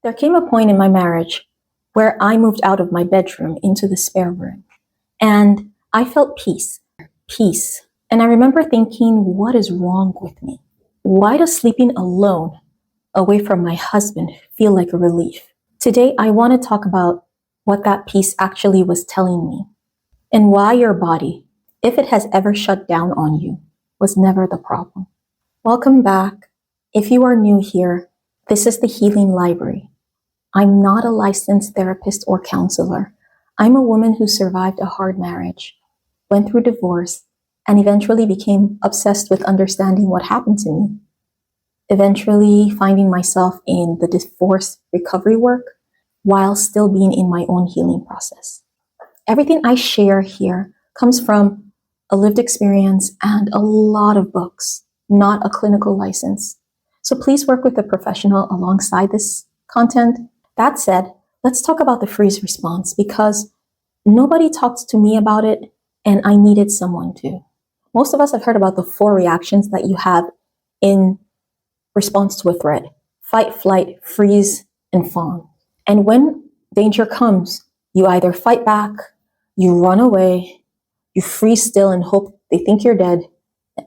There came a point in my marriage where I moved out of my bedroom into the spare room, and I felt peace. And I remember thinking, what is wrong with me? Why does sleeping alone away from my husband feel like a relief? Today, I want to talk about what that peace actually was telling me, and why your body, if it has ever shut down on you, was never the problem. Welcome back. If you are new here, this is the Healing Library. I'm not a licensed therapist or counselor. I'm a woman who survived a hard marriage, went through divorce, and eventually became obsessed with understanding what happened to me. Eventually finding myself in the divorce recovery work while still being in my own healing process. Everything I share here comes from a lived experience and a lot of books, not a clinical license. So please work with a professional alongside this content. That said, let's talk about the freeze response, because nobody talked to me about it and I needed someone to. Most of us have heard about the 4 reactions that you have in response to a threat: fight, flight, freeze, and fawn. And when danger comes, you either fight back, you run away, you freeze still and hope they think you're dead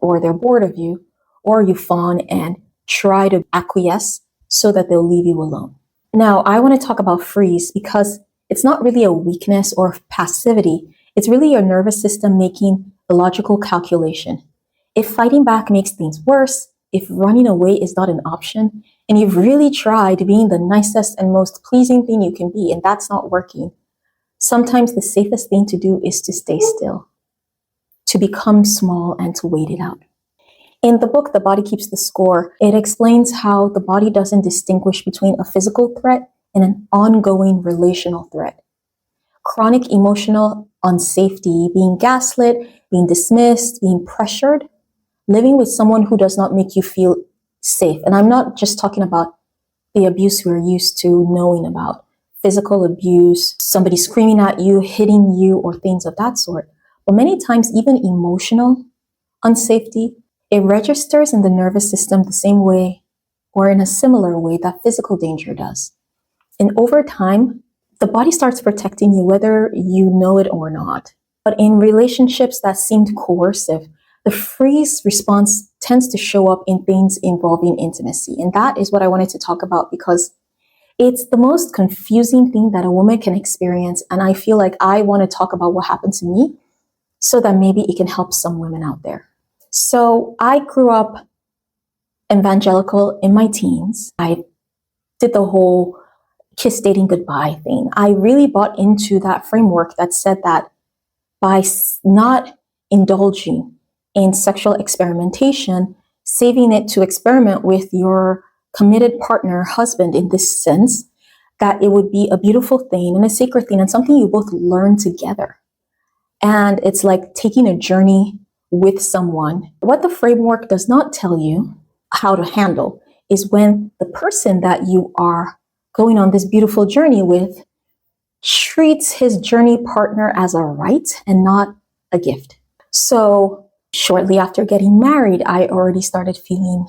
or they're bored of you, or you fawn and try to acquiesce so that they'll leave you alone. Now, I want to talk about freeze because it's not really a weakness or passivity. It's really your nervous system making a logical calculation. If fighting back makes things worse, if running away is not an option, and you've really tried being the nicest and most pleasing thing you can be, and that's not working, sometimes the safest thing to do is to stay still, to become small and to wait it out. In the book, The Body Keeps the Score, it explains how the body doesn't distinguish between a physical threat and an ongoing relational threat. Chronic emotional unsafety, being gaslit, being dismissed, being pressured, living with someone who does not make you feel safe. And I'm not just talking about the abuse we're used to knowing about, physical abuse, somebody screaming at you, hitting you, or things of that sort. But many times, even emotional unsafety, it registers in the nervous system the same way or in a similar way that physical danger does. And over time, the body starts protecting you whether you know it or not. But in relationships that seemed coercive, the freeze response tends to show up in things involving intimacy. And that is what I wanted to talk about because it's the most confusing thing that a woman can experience. And I feel like I want to talk about what happened to me so that maybe it can help some women out there. So I grew up evangelical in my teens. I did the whole kiss dating goodbye thing. I really bought into that framework that said that by not indulging in sexual experimentation, saving it to experiment with your committed partner, husband in this sense, that it would be a beautiful thing and a sacred thing and something you both learn together. And it's like taking a journey with someone. What the framework does not tell you how to handle is when the person that you are going on this beautiful journey with treats his journey partner as a right and not a gift. So shortly after getting married, I already started feeling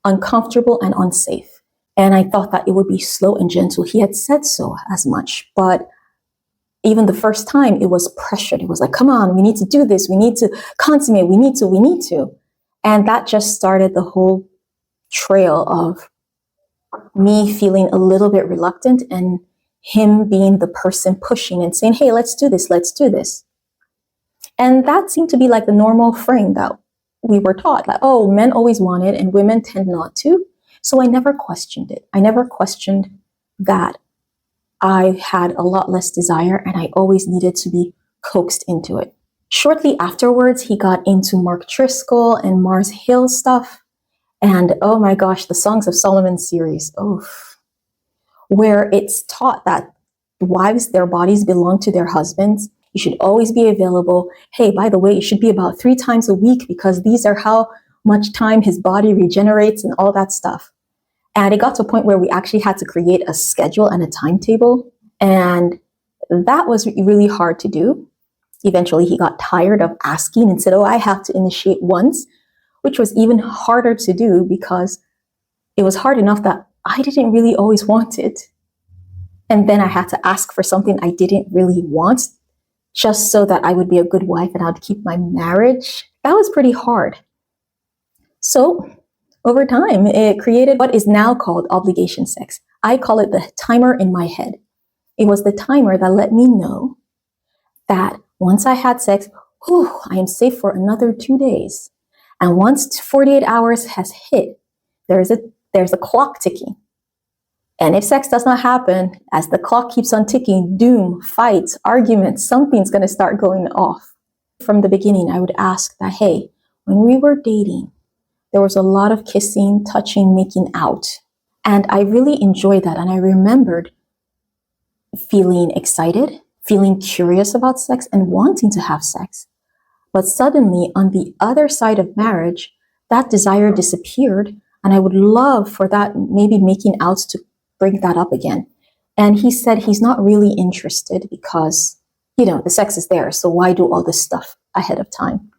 uncomfortable and unsafe. And I thought that it would be slow and gentle. He had said so as much, but even the first time it was pressured. It was like, come on, we need to do this. We need to consummate. We need to. And that just started the whole trail of me feeling a little bit reluctant and him being the person pushing and saying, hey, let's do this. And that seemed to be like the normal frame that we were taught. Like, oh, men always want it and women tend not to. So I never questioned it. I never questioned that I had a lot less desire and I always needed to be coaxed into it. Shortly afterwards, he got into Mark Driscoll and Mars Hill stuff. And oh my gosh, the Songs of Solomon series, where it's taught that wives, their bodies belong to their husbands. You should always be available. Hey, by the way, it should be about 3 times a week because these are how much time his body regenerates and all that stuff. And it got to a point where we actually had to create a schedule and a timetable. And that was really hard to do. Eventually, he got tired of asking and said, oh, I have to initiate once, which was even harder to do because it was hard enough that I didn't really always want it. And then I had to ask for something I didn't really want just so that I would be a good wife and I'd keep my marriage. That was pretty hard. So over time, it created what is now called obligation sex. I call it the timer in my head. It was the timer that let me know that once I had sex, I am safe for another 2 days. And once 48 hours has hit, there's a clock ticking. And if sex does not happen, as the clock keeps on ticking, doom, fights, arguments, something's going to start going off. From the beginning, I would ask that, hey, when we were dating, there was a lot of kissing, touching, making out. And I really enjoyed that. And I remembered feeling excited, feeling curious about sex, and wanting to have sex. But suddenly, on the other side of marriage, that desire disappeared. And I would love for that, maybe making out, to bring that up again. And he said he's not really interested because, the sex is there. So why do all this stuff ahead of time?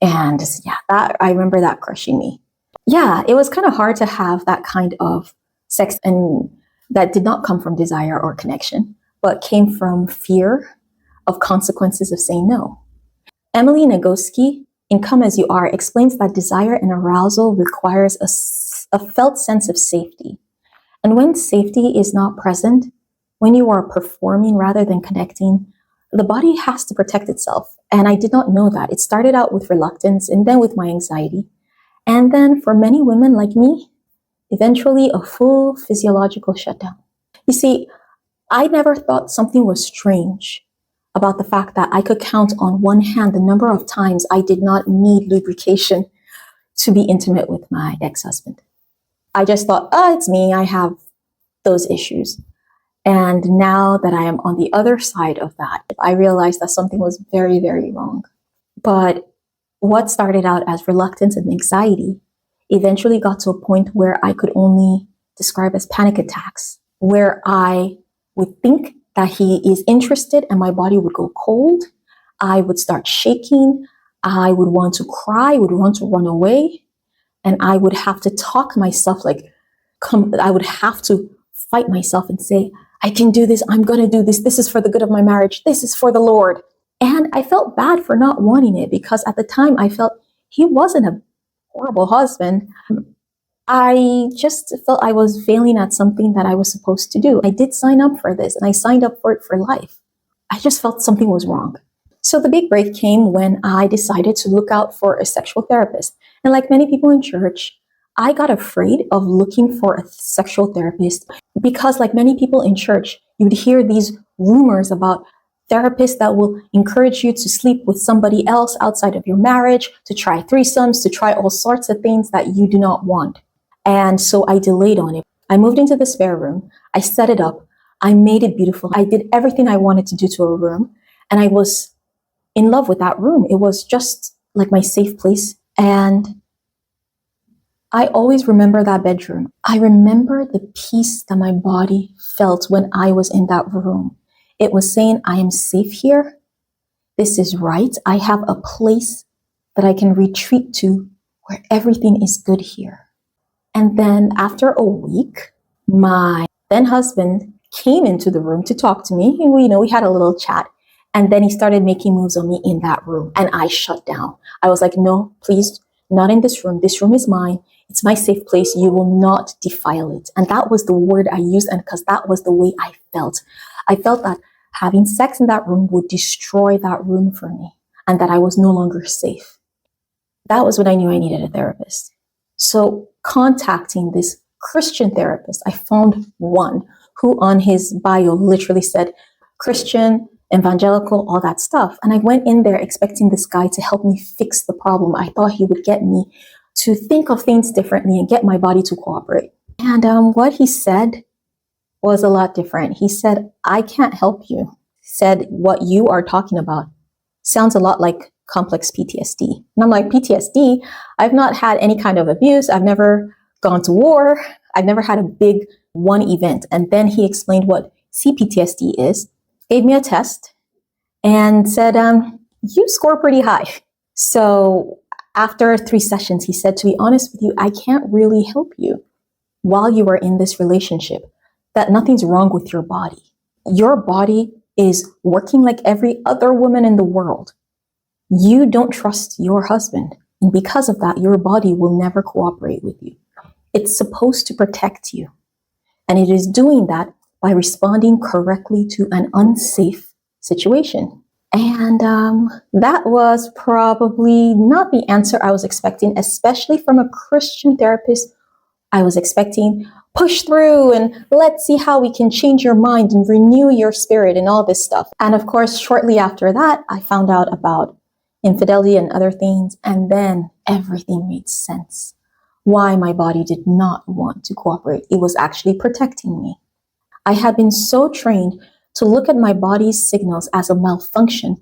And I remember that crushing me. Yeah, it was kind of hard to have that kind of sex, and that did not come from desire or connection, but came from fear of consequences of saying no. Emily Nagoski, in Come As You Are, explains that desire and arousal requires a felt sense of safety. And when safety is not present, when you are performing rather than connecting, the body has to protect itself. And I did not know that. It started out with reluctance and then with my anxiety. And then for many women like me, eventually a full physiological shutdown. You see, I never thought something was strange about the fact that I could count on one hand the number of times I did not need lubrication to be intimate with my ex-husband. I just thought, it's me, I have those issues. And now that I am on the other side of that, I realized that something was very, very wrong. But what started out as reluctance and anxiety eventually got to a point where I could only describe as panic attacks, where I would think that he is interested and my body would go cold. I would start shaking. I would want to cry, would want to run away. And I would have to talk myself, I would have to fight myself and say, I can do this. I'm going to do this. This is for the good of my marriage. This is for the Lord. And I felt bad for not wanting it because at the time I felt he wasn't a horrible husband. I just felt I was failing at something that I was supposed to do. I did sign up for this and I signed up for it for life. I just felt something was wrong. So the big break came when I decided to look out for a sexual therapist. And like many people in church, I got afraid of looking for a sexual therapist because like many people in church, you would hear these rumors about therapists that will encourage you to sleep with somebody else outside of your marriage, to try threesomes, to try all sorts of things that you do not want. And so I delayed on it. I moved into the spare room. I set it up. I made it beautiful. I did everything I wanted to do to a room. And I was in love with that room. It was just like my safe place. And I always remember that bedroom. I remember the peace that my body felt when I was in that room. It was saying, I am safe here. This is right. I have a place that I can retreat to where everything is good here. And then after a week, my then husband came into the room to talk to me. And we had a little chat. And then he started making moves on me in that room. And I shut down. I was like, no, please, not in this room. This room is mine. It's my safe place. You will not defile it. And that was the word I used. And because that was the way I felt. I felt that having sex in that room would destroy that room for me and that I was no longer safe. That was when I knew I needed a therapist. So contacting this Christian therapist, I found one who on his bio literally said, Christian, evangelical, all that stuff. And I went in there expecting this guy to help me fix the problem. I thought he would get me to think of things differently and get my body to cooperate. And what he said was a lot different. He said, I can't help you. He said, what you are talking about sounds a lot like complex PTSD. And I'm like, PTSD? I've not had any kind of abuse. I've never gone to war. I've never had a big one event. And then he explained what CPTSD is, gave me a test, and said, you score pretty high. So after 3 sessions, he said, to be honest with you, I can't really help you while you are in this relationship. that nothing's wrong with your body. Your body is working like every other woman in the world. You don't trust your husband, and because of that, your body will never cooperate with you. It's supposed to protect you, and it is doing that by responding correctly to an unsafe situation. And that was probably not the answer I was expecting, especially from a Christian therapist. I was expecting push through and let's see how we can change your mind and renew your spirit and all this stuff. And of course, shortly after that, I found out about infidelity and other things, and then everything made sense. Why my body did not want to cooperate. It was actually protecting me. I had been so trained to look at my body's signals as a malfunction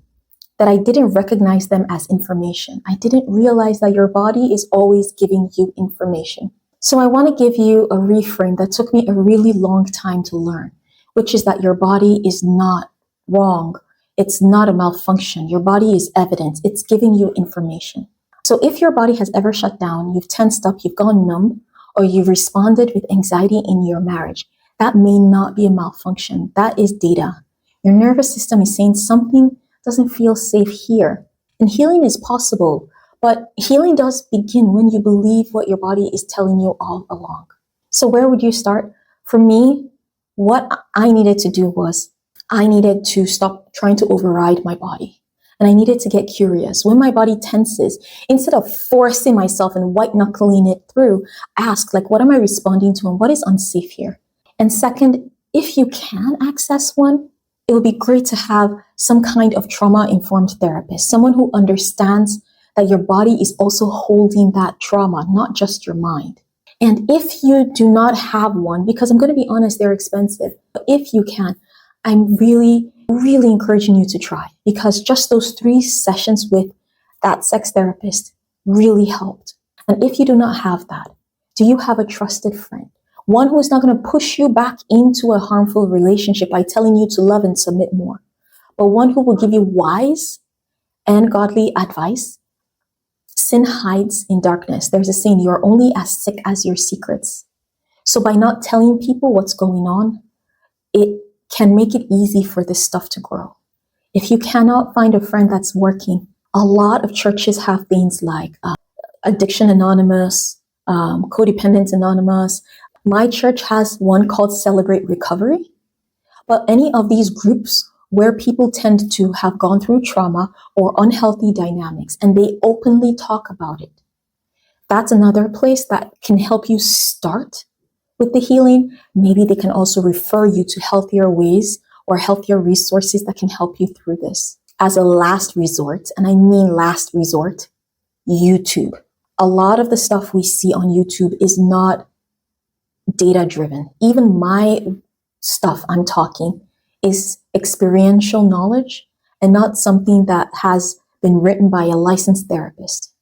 that I didn't recognize them as information. I didn't realize that your body is always giving you information. So I want to give you a reframe that took me a really long time to learn, which is that your body is not wrong. It's not a malfunction. Your body is evidence. It's giving you information. So if your body has ever shut down, you've tensed up, you've gone numb, or you've responded with anxiety in your marriage, that may not be a malfunction. That is data. Your nervous system is saying something doesn't feel safe here. And healing is possible, but healing does begin when you believe what your body is telling you all along. So where would you start? For me, what I needed to do was I needed to stop trying to override my body. And I needed to get curious. When my body tenses, instead of forcing myself and white-knuckling it through, ask, what am I responding to and what is unsafe here? And second, if you can access one, it would be great to have some kind of trauma-informed therapist, someone who understands that your body is also holding that trauma, not just your mind. And if you do not have one, because I'm going to be honest, they're expensive, but if you can, I'm really encouraging you to try, because just those 3 sessions with that sex therapist really helped. And if you do not have that, do you have a trusted friend? One who is not going to push you back into a harmful relationship by telling you to love and submit more, but one who will give you wise and godly advice. Sin hides in darkness. There's a saying, you're only as sick as your secrets. So by not telling people what's going on, it can make it easy for this stuff to grow. If you cannot find a friend that's working, a lot of churches have things like Addiction Anonymous, Codependent Anonymous. My church has one called Celebrate Recovery. But any of these groups where people tend to have gone through trauma or unhealthy dynamics and they openly talk about it, that's another place that can help you start with the healing. Maybe they can also refer you to healthier ways or healthier resources that can help you through this. As a last resort, and I mean last resort, YouTube. A lot of the stuff we see on YouTube is not data-driven. Even my stuff I'm talking is experiential knowledge and not something that has been written by a licensed therapist.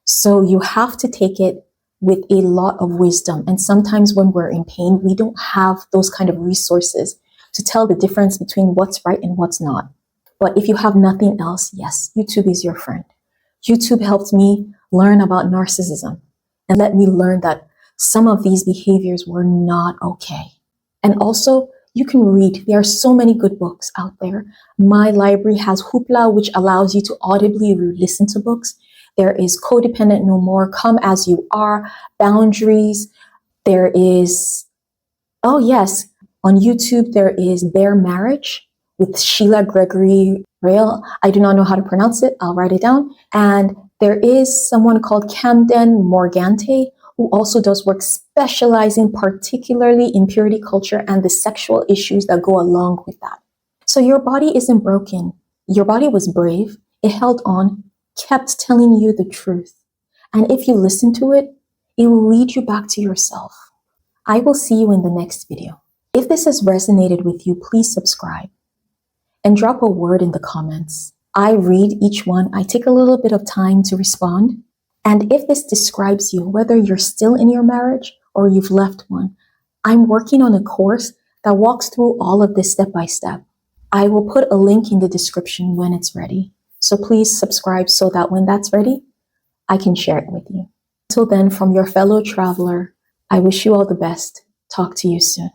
So you have to take it with a lot of wisdom. And sometimes when we're in pain, we don't have those kind of resources to tell the difference between what's right and what's not. But if you have nothing else, yes, YouTube is your friend. YouTube helped me learn about narcissism and let me learn that some of these behaviors were not okay. And also, you can read. There are so many good books out there. My library has Hoopla, which allows you to audibly listen to books. There is Codependent No More, Come As You Are, Boundaries. There is, oh yes, on YouTube, there is Bare Marriage with Sheila Gregory Rail. I do not know how to pronounce it. I'll write it down. And there is someone called Camden Morgante, who also does work specializing particularly in purity culture and the sexual issues that go along with that. So your body isn't broken. Your body was brave. It held on, kept telling you the truth. And if you listen to it, it will lead you back to yourself. I will see you in the next video. If this has resonated with you, please subscribe and drop a word in the comments. I read each one. I take a little bit of time to respond. And if this describes you, whether you're still in your marriage or you've left one, I'm working on a course that walks through all of this step by step. I will put a link in the description when it's ready. So please subscribe so that when that's ready, I can share it with you. Until then, from your fellow traveler, I wish you all the best. Talk to you soon.